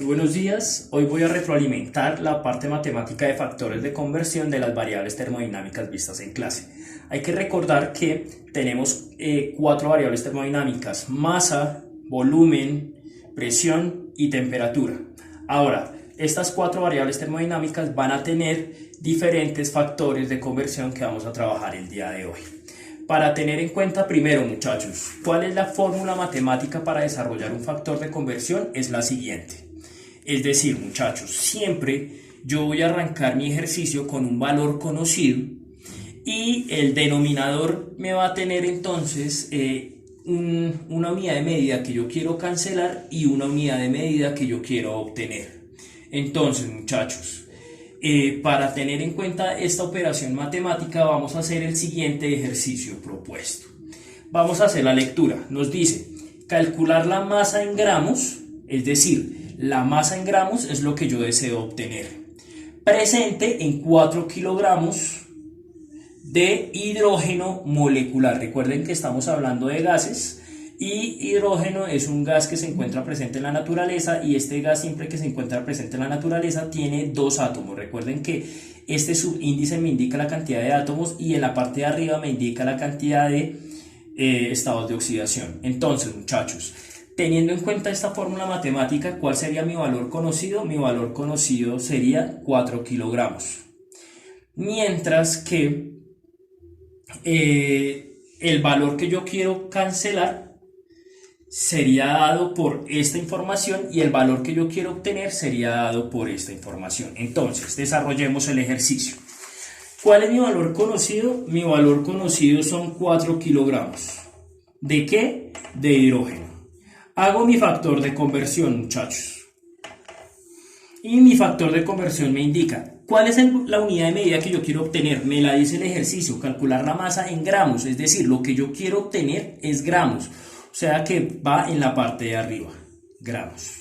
Muy buenos días, hoy voy a retroalimentar la parte matemática de factores de conversión de las variables termodinámicas vistas en clase. Hay que recordar que tenemos cuatro variables termodinámicas: masa, volumen, presión y temperatura. Ahora, estas cuatro variables termodinámicas van a tener diferentes factores de conversión que vamos a trabajar el día de hoy. Para tener en cuenta primero, muchachos, ¿cuál es la fórmula matemática para desarrollar un factor de conversión? Es la siguiente. Es decir, muchachos, siempre yo voy a arrancar mi ejercicio con un valor conocido y el denominador me va a tener entonces una unidad de medida que yo quiero cancelar y una unidad de medida que yo quiero obtener. Entonces, muchachos, para tener en cuenta esta operación matemática vamos a hacer el siguiente ejercicio propuesto. Vamos a hacer la lectura. Nos dice calcular la masa en gramos, es decir, la masa en gramos es lo que yo deseo obtener. Presente en 4 kilogramos de hidrógeno molecular. Recuerden que estamos hablando de gases y hidrógeno es un gas que se encuentra presente en la naturaleza, y este gas, siempre que se encuentra presente en la naturaleza, tiene dos átomos. Recuerden que este subíndice me indica la cantidad de átomos y en la parte de arriba me indica la cantidad de estados de oxidación. Entonces, muchachos, teniendo en cuenta esta fórmula matemática, ¿cuál sería mi valor conocido? Mi valor conocido sería 4 kilogramos. Mientras que el valor que yo quiero cancelar sería dado por esta información y el valor que yo quiero obtener sería dado por esta información. Entonces, desarrollemos el ejercicio. ¿Cuál es mi valor conocido? Mi valor conocido son 4 kilogramos. ¿De qué? De hidrógeno. Hago mi factor de conversión, muchachos. Y mi factor de conversión me indica cuál es la unidad de medida que yo quiero obtener. Me la dice el ejercicio, calcular la masa en gramos. Es decir, lo que yo quiero obtener es gramos. O sea que va en la parte de arriba, gramos.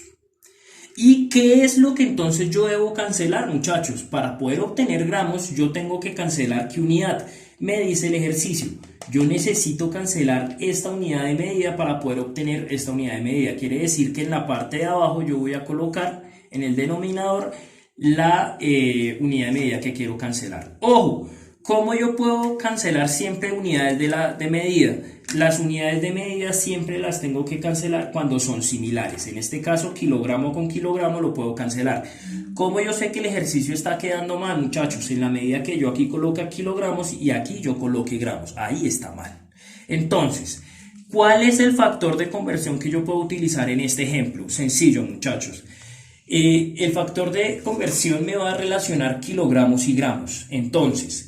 ¿Y qué es lo que entonces yo debo cancelar, muchachos? Para poder obtener gramos, yo tengo que cancelar ¿qué unidad? Me dice el ejercicio, yo necesito cancelar esta unidad de medida para poder obtener esta unidad de medida. Quiere decir que en la parte de abajo yo voy a colocar en el denominador la unidad de medida que quiero cancelar. ¡Ojo! ¿Cómo yo puedo cancelar siempre unidades de medida? Las unidades de medida siempre las tengo que cancelar cuando son similares. En este caso, kilogramo con kilogramo lo puedo cancelar. ¿Cómo yo sé que el ejercicio está quedando mal, muchachos? En la medida que yo aquí coloque kilogramos y aquí yo coloque gramos. Ahí está mal. Entonces, ¿cuál es el factor de conversión que yo puedo utilizar en este ejemplo? Sencillo, muchachos. El factor de conversión me va a relacionar kilogramos y gramos. Entonces,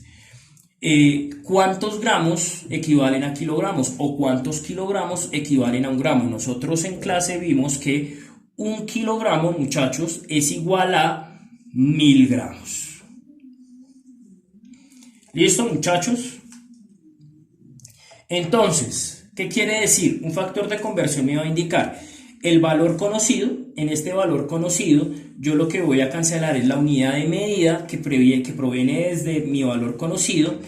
¿cuántos gramos equivalen a kilogramos? ¿O cuántos kilogramos equivalen a un gramo? Nosotros en clase vimos que un kilogramo, muchachos, es igual a 1000 gramos. ¿Listo, muchachos? Entonces, ¿qué quiere decir? Un factor de conversión me va a indicar el valor conocido. En este valor conocido, yo lo que voy a cancelar es la unidad de medida que proviene desde mi valor conocido,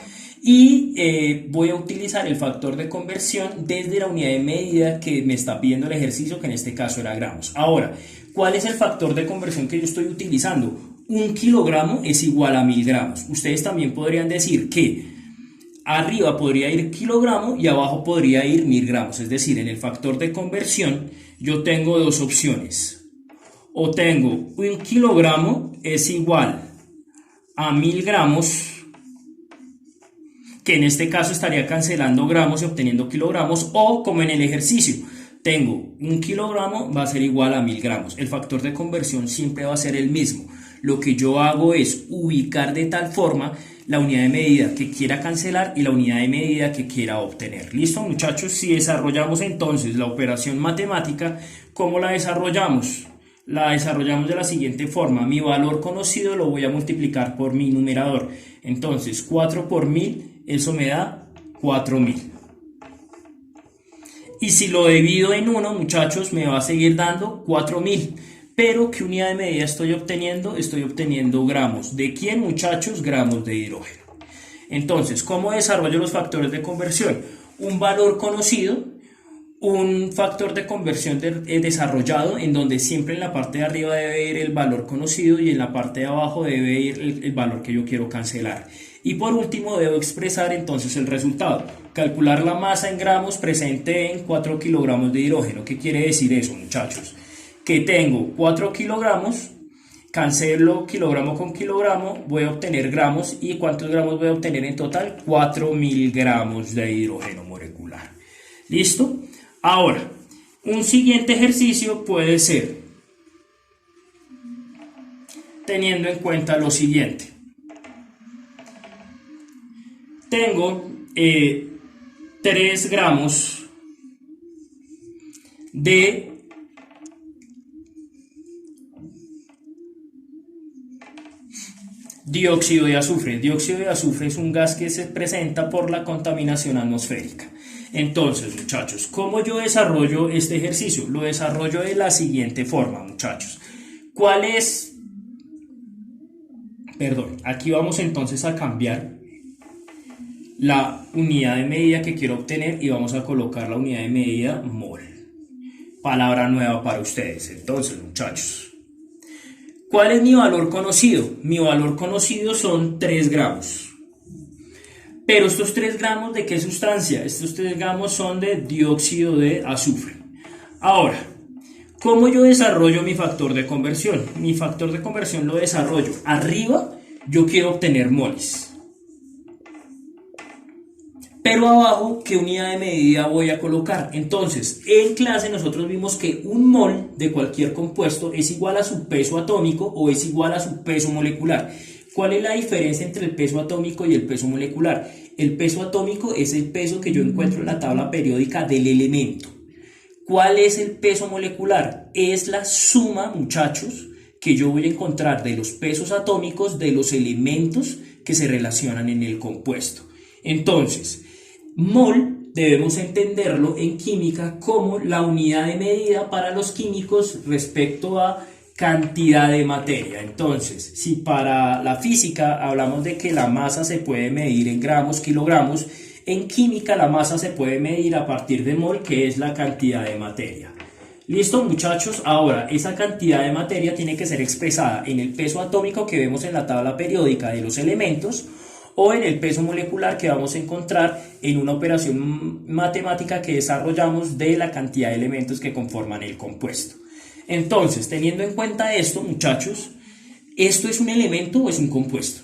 y voy a utilizar el factor de conversión desde la unidad de medida que me está pidiendo el ejercicio, que en este caso era gramos. Ahora, ¿cuál es el factor de conversión que yo estoy utilizando? Un kilogramo es igual a 1000 gramos. Ustedes también podrían decir que arriba podría ir kilogramo y abajo podría ir 1000 gramos. Es decir, en el factor de conversión yo tengo dos opciones. O tengo un kilogramo es igual a 1000 gramos, que en este caso estaría cancelando gramos y obteniendo kilogramos, o como en el ejercicio, tengo un kilogramo va a ser igual a 1000 gramos. El factor de conversión siempre va a ser el mismo. Lo que yo hago es ubicar de tal forma la unidad de medida que quiera cancelar y la unidad de medida que quiera obtener. ¿Listo, muchachos? Si desarrollamos entonces la operación matemática, ¿cómo la desarrollamos? La desarrollamos de la siguiente forma. Mi valor conocido lo voy a multiplicar por mi numerador. Entonces, 4 por 1000, eso me da 4000. Y si lo divido en 1, muchachos, me va a seguir dando 4000. Pero, ¿qué unidad de medida estoy obteniendo? Estoy obteniendo gramos. ¿De quién, muchachos? Gramos de hidrógeno. Entonces, ¿cómo desarrollo los factores de conversión? Un valor conocido, un factor de conversión desarrollado en donde siempre en la parte de arriba debe ir el valor conocido y en la parte de abajo debe ir el valor que yo quiero cancelar. Y por último debo expresar entonces el resultado. Calcular la masa en gramos presente en 4 kilogramos de hidrógeno. ¿Qué quiere decir eso, muchachos? Que tengo 4 kilogramos, cancelo kilogramo con kilogramo, voy a obtener gramos. ¿Y cuántos gramos voy a obtener en total? 4000 gramos de hidrógeno molecular. ¿Listo? Ahora, un siguiente ejercicio puede ser teniendo en cuenta lo siguiente. Tengo 3 gramos de dióxido de azufre. El dióxido de azufre es un gas que se presenta por la contaminación atmosférica. Entonces, muchachos, ¿cómo yo desarrollo este ejercicio? Lo desarrollo de la siguiente forma, muchachos. ¿Cuál es? Perdón, aquí vamos entonces a cambiar la unidad de medida que quiero obtener y vamos a colocar la unidad de medida mol. Palabra nueva para ustedes. Entonces, muchachos, ¿cuál es mi valor conocido? Mi valor conocido son 3 gramos. Pero estos 3 gramos, ¿de qué sustancia? Estos 3 gramos son de dióxido de azufre. Ahora, ¿cómo yo desarrollo mi factor de conversión? Mi factor de conversión lo desarrollo. Arriba yo quiero obtener moles. Pero abajo, ¿qué unidad de medida voy a colocar? Entonces, en clase nosotros vimos que un mol de cualquier compuesto es igual a su peso atómico o es igual a su peso molecular. ¿Cuál es la diferencia entre el peso atómico y el peso molecular? El peso atómico es el peso que yo encuentro en la tabla periódica del elemento. ¿Cuál es el peso molecular? Es la suma, muchachos, que yo voy a encontrar de los pesos atómicos de los elementos que se relacionan en el compuesto. Entonces, mol debemos entenderlo en química como la unidad de medida para los químicos respecto a cantidad de materia. Entonces, si para la física hablamos de que la masa se puede medir en gramos, kilogramos, en química la masa se puede medir a partir de mol, que es la cantidad de materia. ¿Listo, muchachos? Ahora, esa cantidad de materia tiene que ser expresada en el peso atómico que vemos en la tabla periódica de los elementos o en el peso molecular que vamos a encontrar en una operación matemática que desarrollamos de la cantidad de elementos que conforman el compuesto. Entonces, teniendo en cuenta esto, muchachos, ¿esto es un elemento o es un compuesto?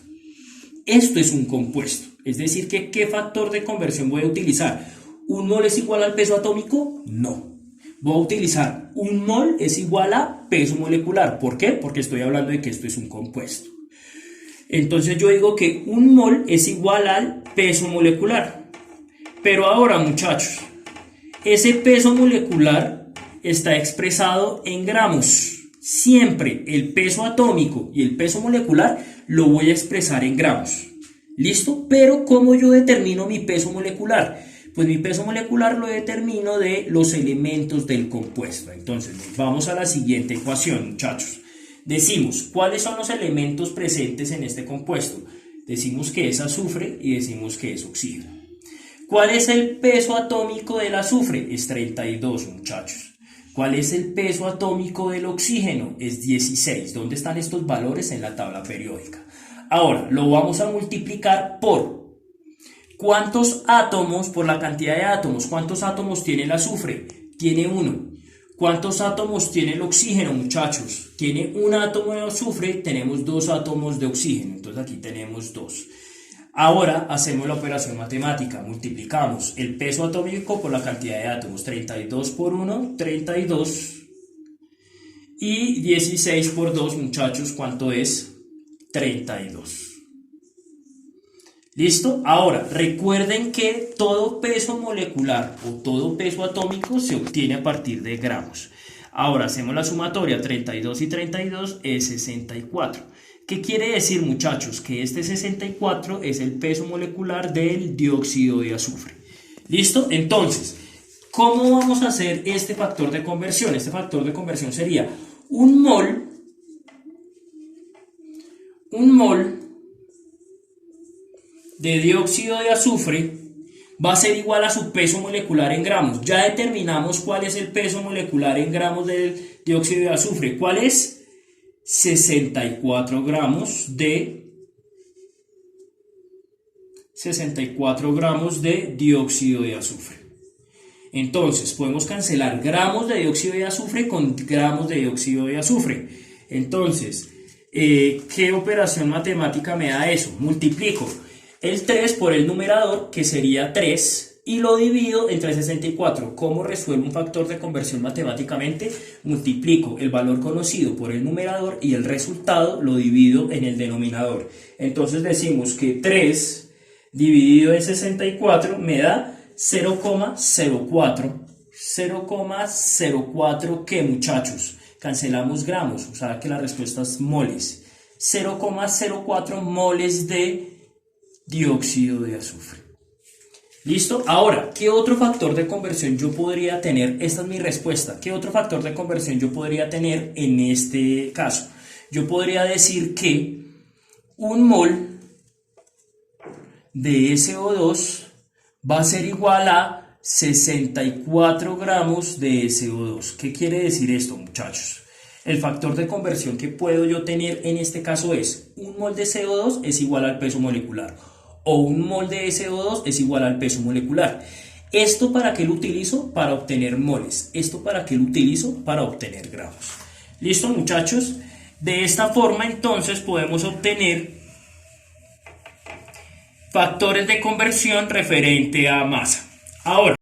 Esto es un compuesto. Es decir, que ¿qué factor de conversión voy a utilizar? ¿Un mol es igual al peso atómico? No. Voy a utilizar un mol es igual a peso molecular. ¿Por qué? Porque estoy hablando de que esto es un compuesto. Entonces yo digo que un mol es igual al peso molecular. Pero ahora, muchachos, ese peso molecular está expresado en gramos. Siempre el peso atómico y el peso molecular lo voy a expresar en gramos. ¿Listo? Pero ¿cómo yo determino mi peso molecular? Pues mi peso molecular lo determino de los elementos del compuesto. Entonces vamos a la siguiente ecuación, muchachos. Decimos, ¿cuáles son los elementos presentes en este compuesto? Decimos que es azufre y decimos que es oxígeno. ¿Cuál es el peso atómico del azufre? Es 32, muchachos. ¿Cuál es el peso atómico del oxígeno? Es 16. ¿Dónde están estos valores? En la tabla periódica. Ahora, lo vamos a multiplicar por ¿cuántos átomos? Por la cantidad de átomos. ¿Cuántos átomos tiene el azufre? Tiene 1. ¿Cuántos átomos tiene el oxígeno, muchachos? Tiene un átomo de azufre, tenemos 2 átomos de oxígeno. Entonces aquí tenemos 2. Ahora hacemos la operación matemática. Multiplicamos el peso atómico por la cantidad de átomos. 32 por 1, 32. Y 16 por 2, muchachos, ¿cuánto es? 32. ¿Listo? Ahora, recuerden que todo peso molecular o todo peso atómico se obtiene a partir de gramos. Ahora hacemos la sumatoria, 32 y 32 es 64. ¿Qué quiere decir, muchachos? Que este 64 es el peso molecular del dióxido de azufre. ¿Listo? Entonces, ¿cómo vamos a hacer este factor de conversión? Este factor de conversión sería un mol de dióxido de azufre va a ser igual a su peso molecular en gramos. Ya determinamos cuál es el peso molecular en gramos del dióxido de azufre. ¿Cuál es? 64 gramos de dióxido de azufre. Entonces, podemos cancelar gramos de dióxido de azufre con gramos de dióxido de azufre. Entonces, ¿qué operación matemática me da eso? Multiplico el 3 por el numerador, que sería 3, y lo divido entre 64. ¿Cómo resuelvo un factor de conversión matemáticamente? Multiplico el valor conocido por el numerador y el resultado lo divido en el denominador. Entonces decimos que 3 dividido en 64 me da 0,04. 0,04 ¿qué, muchachos? Cancelamos gramos, o sea que la respuesta es moles. 0,04 moles de dióxido de azufre. ¿Listo? Ahora, ¿qué otro factor de conversión yo podría tener? Esta es mi respuesta. ¿Qué otro factor de conversión yo podría tener en este caso? Yo podría decir que un mol de SO2 va a ser igual a 64 gramos de SO2. ¿Qué quiere decir esto, muchachos? El factor de conversión que puedo yo tener en este caso es un mol de CO2 es igual al peso molecular o un mol de SO2 es igual al peso molecular. ¿Esto para qué lo utilizo? Para obtener moles. ¿Esto para qué lo utilizo? Para obtener gramos. ¿Listo, muchachos? De esta forma entonces podemos obtener factores de conversión referente a masa. Ahora,